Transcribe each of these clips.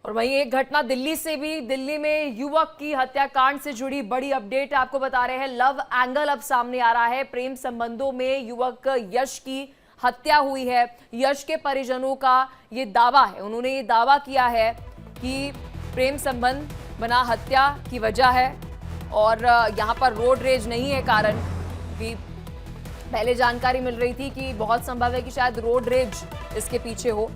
और वहीं एक घटना दिल्ली से भी। दिल्ली में युवक की हत्याकांड से जुड़ी बड़ी अपडेट आपको बता रहे हैं। लव एंगल अब सामने आ रहा है। प्रेम संबंधों में युवक यश की हत्या हुई है। यश के परिजनों का ये दावा है, उन्होंने ये दावा किया है कि प्रेम संबंध बना हत्या की वजह है और यहाँ पर रोड रेज नहीं है कारण। कि पहले जानकारी मिल रही थी कि बहुत संभव है कि शायद रोड रेज इसके पीछे हो,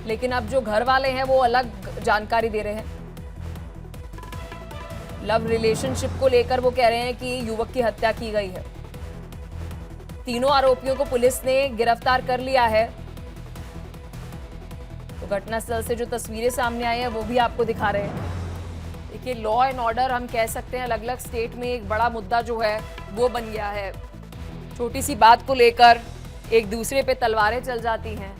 लेकिन अब जो घर वाले हैं वो अलग जानकारी दे रहे हैं। लव रिलेशनशिप को लेकर वो कह रहे हैं कि युवक की हत्या की गई है। तीनों आरोपियों को पुलिस ने गिरफ्तार कर लिया है। तो घटनास्थल से जो तस्वीरें सामने आई हैं वो भी आपको दिखा रहे हैं। देखिए, लॉ एंड ऑर्डर हम कह सकते हैं अलग अलग स्टेट में एक बड़ा मुद्दा जो है वो बन गया है। छोटी सी बात को लेकर एक दूसरे पे तलवारें चल जाती हैं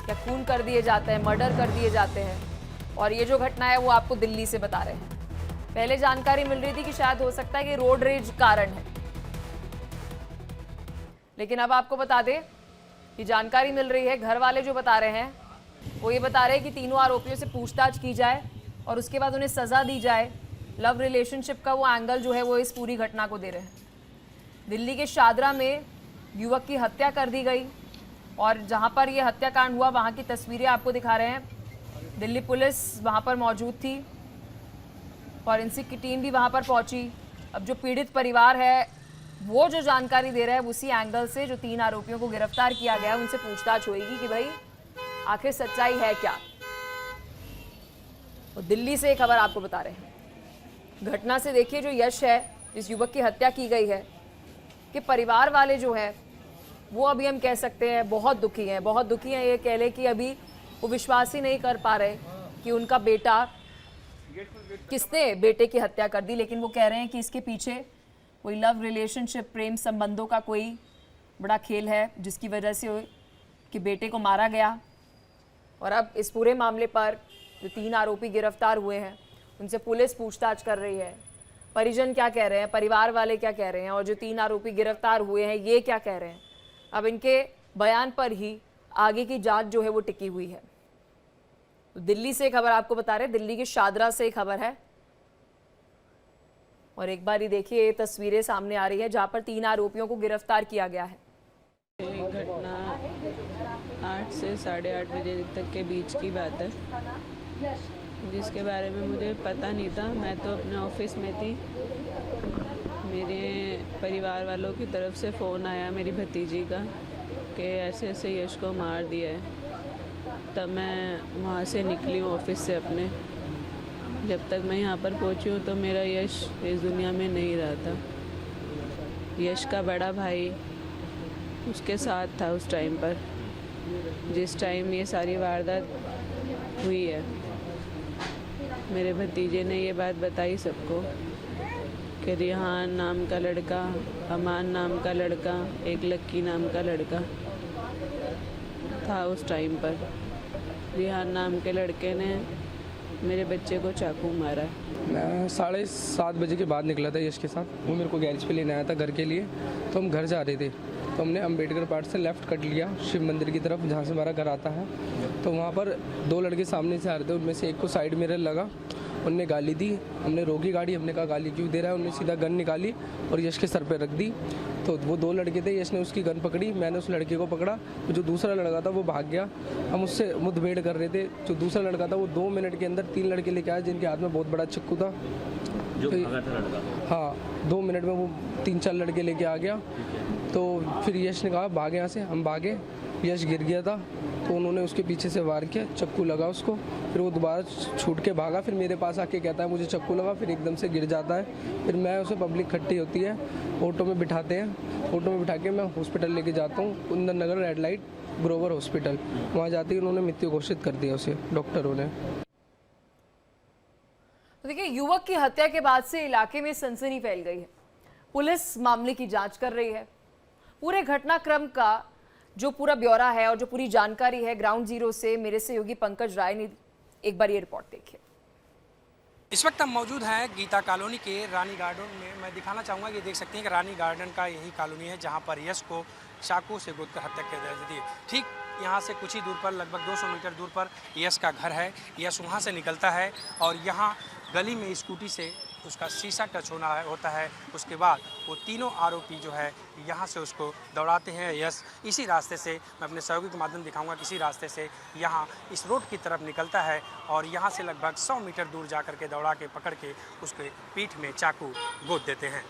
या खून कर दिए जाते हैं, मर्डर कर दिए जाते हैं। और ये जो घटना है वो आपको दिल्ली से बता रहे हैं। पहले जानकारी मिल रही थी कि शायद हो सकता है कि रोड रेज कारण है, लेकिन अब आपको बता दें कि जानकारी मिल रही है, घर वाले जो बता रहे हैं वो ये बता रहे हैं कि तीनों आरोपियों से पूछताछ की जाए और उसके बाद उन्हें सजा दी जाए। लव रिलेशनशिप का वो एंगल जो है वो इस पूरी घटना को दे रहे हैं। दिल्ली के शादरा में युवक की हत्या कर दी गई और जहां पर यह हत्याकांड हुआ वहां की तस्वीरें आपको दिखा रहे हैं। दिल्ली पुलिस वहां पर मौजूद थी, फॉरेंसिक की टीम भी वहां पर पहुंची। अब जो पीड़ित परिवार है वो जो जानकारी दे रहा है उसी एंगल से जो तीन आरोपियों को गिरफ्तार किया गया उनसे पूछताछ होगी कि भाई आखिर सच्चाई है क्या। तो दिल्ली से एक खबर आपको बता रहे हैं। घटना से देखिए, जो यश है जिस युवक की हत्या की गई है कि परिवार वाले जो है वो अभी हम कह सकते हैं बहुत दुखी हैं, बहुत दुखी हैं। ये कह लें कि अभी वो विश्वास ही नहीं कर पा रहे कि उनका बेटा, किसने बेटे की हत्या कर दी। लेकिन वो कह रहे हैं कि इसके पीछे कोई लव रिलेशनशिप, प्रेम संबंधों का कोई बड़ा खेल है जिसकी वजह से कि बेटे को मारा गया। और अब इस पूरे मामले पर जो तीन आरोपी गिरफ्तार हुए हैं उनसे पुलिस पूछताछ कर रही है। परिजन क्या कह रहे हैं, परिवार वाले क्या कह रहे हैं और जो तीन आरोपी गिरफ्तार हुए हैं ये क्या कह रहे हैं, अब इनके बयान पर ही आगे की जांच जो है वो टिकी हुई है। तो दिल्ली से खबर आपको बता रहे हैं, दिल्ली के शादरा से खबर है। और एक बार ही देखिए, ये तस्वीरें सामने आ रही है जहां पर तीन आरोपियों को गिरफ्तार किया गया है। घटना 8 से 8:30 बजे तक के बीच की बात है, जिसके बारे में मुझे पता नहीं था। मैं तो अपने ऑफिस में थी। मेरे परिवार वालों की तरफ से फ़ोन आया मेरी भतीजी का कि ऐसे ऐसे यश को मार दिया है। तब मैं वहाँ से निकली हूँ ऑफिस से अपने। जब तक मैं यहाँ पर पहुँची हूँ तो मेरा यश इस दुनिया में नहीं रहा था। यश का बड़ा भाई उसके साथ था उस टाइम पर, जिस टाइम ये सारी वारदात हुई है। मेरे भतीजे ने ये बात बताई सबको कि रिहान नाम का लड़का, अमान नाम का लड़का, एक लक्की नाम का लड़का था उस टाइम पर। रिहान नाम के लड़के ने मेरे बच्चे को चाकू मारा। मैं 7:30 बजे के बाद निकला था यश के साथ। वो मेरे को गैरेज पे लेने आया था घर के लिए। तो हम घर जा रहे थे तो हमने अम्बेडकर पार्क से लेफ़्ट कट लिया शिव मंदिर की तरफ, जहाँ से हमारा घर आता है। तो वहाँ पर दो लड़के सामने से आ रहे थे, उनमें से एक को साइड मिरर लगा, उनने गाली दी। हमने रोकी गाड़ी, हमने कहा गाली क्यों दे रहा है। उन्होंने सीधा गन निकाली और यश के सर पे रख दी। तो वो दो लड़के थे, यश ने उसकी गन पकड़ी, मैंने उस लड़के को पकड़ा। तो जो दूसरा लड़का था वो भाग गया। हम उससे मुठभेड़ कर रहे थे। जो दूसरा लड़का था वो 2 मिनट के अंदर 3 लड़के लेके आए जिनके हाथ में बहुत बड़ा चाकू था। जो भागा था लड़का? हाँ, 2 मिनट में वो 3-4 लड़के लेके आ गया। तो फिर यश ने कहा भागे यहाँ से, हम भागे। यश गिर गया था तो उन्होंने उसके पीछे से वार किया, चाकू लगा उसको। फिर वो दोबारा छूट के भागा। फिर मेरे पास आके कहता है मुझे चाकू लगा, फिर एकदम से गिर जाता है। फिर मैं उसे, पब्लिक इकट्ठी होती है, ऑटो में बिठाते हैं। ऑटो में बिठा के मैं हॉस्पिटल लेके जाता हूँ, कुंदन नगर रेड लाइट ग्रोवर हॉस्पिटल। वहाँ जाते ही उन्होंने मृत्यु घोषित कर दिया उसे, डॉक्टरों ने। तो देखिए, युवक की हत्या के बाद से इलाके में सनसनी फैल गई है। पुलिस मामले की जांच कर रही है। पूरे घटनाक्रम का जो पूरा ब्यौरा है और जो पूरी जानकारी है ग्राउंड जीरो से मेरे सहयोगी पंकज राय ने, एक बार ये रिपोर्ट देखिए। इस वक्त हम मौजूद हैं गीता कॉलोनी के रानी गार्डन में। मैं दिखाना चाहूँगा, ये देख सकते हैं कि रानी गार्डन का यही कॉलोनी है जहाँ पर यश को चाकू से गोद कर हत्या कर दी। ठीक यहाँ से कुछ ही दूर पर, लगभग 200 मीटर दूर पर यश का घर है। यश वहाँ से निकलता है और यहाँ गली में स्कूटी से उसका शीशा टच होता है। उसके बाद वो तीनों आरोपी जो है यहाँ से उसको दौड़ाते हैं। यश इसी रास्ते से, मैं अपने सहयोगी के माध्यम दिखाऊंगा, किसी रास्ते से यहाँ इस रोड की तरफ निकलता है और यहाँ से लगभग 100 मीटर दूर जा कर के दौड़ा के पकड़ के उसके पीठ में चाकू गोद देते हैं।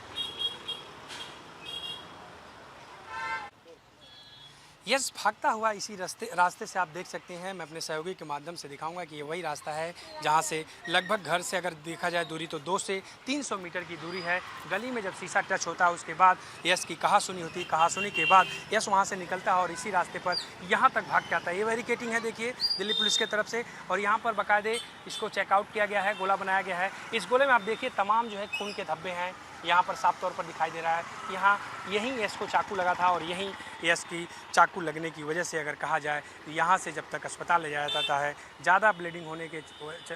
यश भागता हुआ इसी रास्ते से आप देख सकते हैं। मैं अपने सहयोगी के माध्यम से दिखाऊंगा कि ये वही रास्ता है जहां से लगभग घर से अगर देखा जाए दूरी तो 200 से 300 मीटर की दूरी है। गली में जब शीशा टच होता है उसके बाद यश की कहासुनी होती है। कहासुनी के बाद यश वहां से निकलता है और इसी रास्ते पर यहां तक भाग के आता है। ये बैरिकेटिंग है, देखिए, दिल्ली पुलिस की तरफ से, और यहाँ पर बाकायदे इसको चेकआउट किया गया है, गोला बनाया गया है। इस गोले में आप देखिए तमाम जो है खून के धब्बे हैं, यहाँ पर साफ तौर पर दिखाई दे रहा है। यहाँ यहीं यश को चाकू लगा था और यहीं यश की चाकू लगने की वजह से अगर कहा जाए तो यहाँ से जब तक अस्पताल ले जाया जाता है, ज़्यादा ब्लीडिंग होने के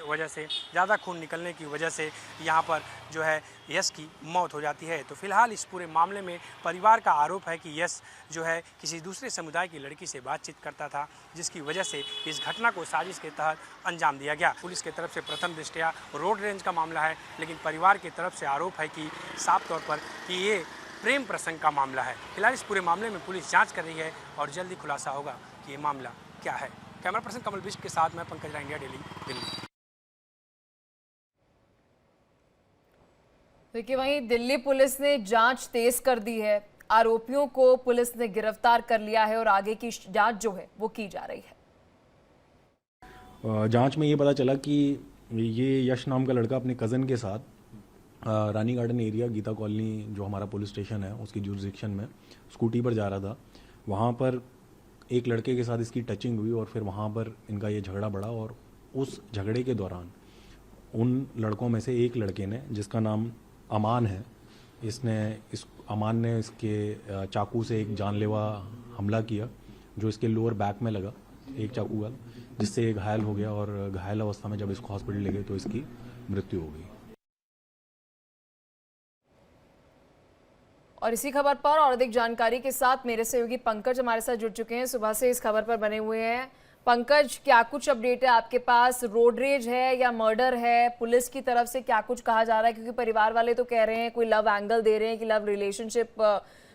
वजह से, ज़्यादा खून निकलने की वजह से यहाँ पर जो है यश की मौत हो जाती है। तो फिलहाल इस पूरे मामले में परिवार का आरोप है कि यश जो है किसी दूसरे समुदाय की लड़की से बातचीत करता था, जिसकी वजह से इस घटना को साजिश के तहत अंजाम दिया गया। पुलिस की तरफ से प्रथम दृष्टया रोड रेंज का मामला है, लेकिन परिवार की तरफ से आरोप है कि साफ तौर पर कि ये प्रेम प्रसंग का मामला है। फिलहाल इस पूरे मामले में पुलिस जांच कर रही है और जल्दी खुलासा होगा कि ये मामला क्या है। कैमरा पर्सन कमल बिष्ट के साथ मैं पंकज राय, इंडिया डेली, दिल्ली। देखिए, वहीं दिल्ली पुलिस ने जांच तेज कर दी है। आरोपियों को पुलिस ने गिरफ्तार कर लिया है और आगे की जांच जो है वो की जा रही है। जांच में ये पता चला कि ये यश नाम का लड़का अपने कज़न के साथ रानी गार्डन एरिया, गीता कॉलोनी जो हमारा पुलिस स्टेशन है उसकी जुरिसडिक्शन में स्कूटी पर जा रहा था। वहाँ पर एक लड़के के साथ इसकी टचिंग हुई और फिर वहाँ पर इनका ये झगड़ा बढ़ा और उस झगड़े के दौरान उन लड़कों में से एक लड़के ने, जिसका नाम अमान है, अमान ने इसके चाकू से एक जानलेवा हमला किया जो इसके लोअर बैक में लगा, एक चाकू का, जिससे घायल हो गया और घायल अवस्था में जब इसको हॉस्पिटल ले गए तो इसकी मृत्यु हो गई। और इसी खबर पर और अधिक जानकारी के साथ मेरे सहयोगी पंकज हमारे साथ जुड़ चुके हैं, सुबह से इस खबर पर बने हुए हैं। पंकज, क्या कुछ अपडेट है आपके पास? रोड रेज है या मर्डर है? पुलिस की तरफ से क्या कुछ कहा जा रहा है? क्योंकि परिवार वाले तो कह रहे हैं, कोई लव एंगल दे रहे हैं कि लव रिलेशनशिप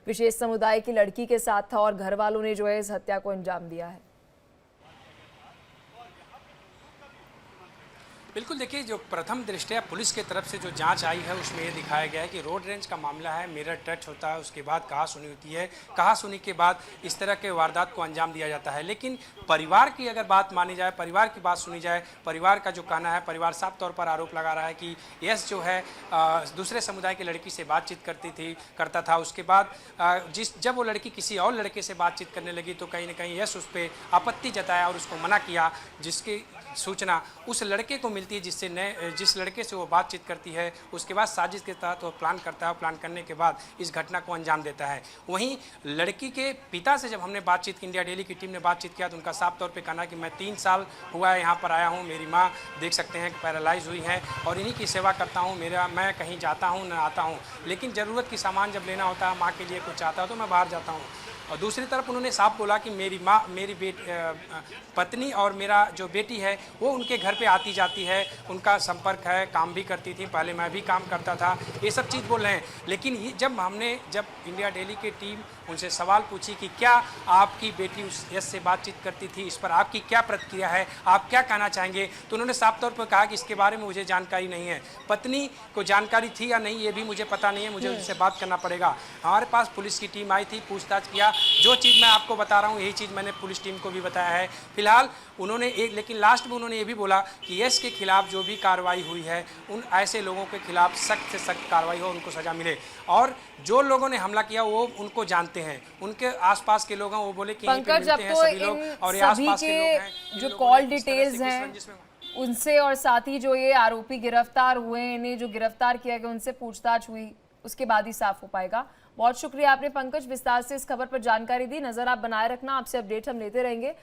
विशेष समुदाय की लड़की के साथ था और घर वालों ने जो है इस हत्या को अंजाम दिया है। बिल्कुल, देखिए, जो प्रथम दृष्टया पुलिस के तरफ से जो जांच आई है उसमें ये दिखाया गया है कि रोड रेंज का मामला है, मिरर टच होता है, उसके बाद कहासुनी होती है, कहासुनी के बाद इस तरह के वारदात को अंजाम दिया जाता है। लेकिन परिवार की अगर बात मानी जाए, परिवार की बात सुनी जाए, परिवार का जो कहना है, परिवार साफ तौर पर आरोप लगा रहा है कि यश जो है दूसरे समुदाय की लड़की से बातचीत करता था। उसके बाद जब वो लड़की किसी और लड़के से बातचीत करने लगी तो कहीं ना कहीं यश उस पर आपत्ति जताया और उसको मना किया, जिसकी सूचना उस लड़के को मिलती है जिस लड़के से वो बातचीत करती है। उसके बाद साजिश के तहत वो प्लान करता है, प्लान करने के बाद इस घटना को अंजाम देता है। वहीं लड़की के पिता से जब हमने बातचीत की, इंडिया डेली की टीम ने बातचीत किया, तो उनका साफ तौर पे कहना कि मैं 3 साल हुआ है यहाँ पर आया हूँ, मेरी माँ देख सकते हैं पैरालाइज हुई है और इन्हीं की सेवा करता हूँ, मैं कहीं जाता हूँ न आता हूँ, लेकिन ज़रूरत की सामान जब लेना होता है, माँ के लिए कुछ चाहता हूँ तो मैं बाहर जाता हूँ। और दूसरी तरफ उन्होंने साफ बोला कि मेरी माँ, मेरी पत्नी और मेरा जो बेटी है वो उनके घर पे आती जाती है, उनका संपर्क है, काम भी करती थी, पहले मैं भी काम करता था, ये सब चीज़ बोल रहे हैं। लेकिन जब इंडिया डेली की टीम उनसे सवाल पूछी कि क्या आपकी बेटी उस यश से बातचीत करती थी, इस पर आपकी क्या प्रतिक्रिया है, आप क्या कहना चाहेंगे, तो उन्होंने साफ तौर पर कहा कि इसके बारे में मुझे जानकारी नहीं है। पत्नी को जानकारी थी या नहीं ये भी मुझे पता नहीं है, मुझे उनसे बात करना पड़ेगा। हमारे पास पुलिस की टीम आई थी, पूछताछ किया, जो चीज़ मैं आपको बता रहा हूँ यही चीज़ मैंने पुलिस टीम को भी बताया है। फिलहाल उन्होंने लेकिन लास्ट में उन्होंने ये भी बोला कि यश के खिलाफ जो भी कार्रवाई हुई है, उन ऐसे लोगों के खिलाफ सख्त से सख्त कार्रवाई हो, उनको सजा मिले। और जो लोगों ने हमला किया वो उनको जानते हैं, उनके आसपास के लोग हैं, वो बोले कि पंकज, अब तो इन सभी के जो कॉल डिटेल्स हैं उनसे और साथ ही जो ये आरोपी गिरफ्तार हुए, इन्हें जो गिरफ्तार किया गया, उनसे पूछताछ हुई, उसके बाद ही साफ हो पाएगा। बहुत शुक्रिया आपने पंकज विस्तार से इस खबर पर जानकारी दी। नजर आप बनाए रखना, आपसे अपडेट हम लेते रहेंगे।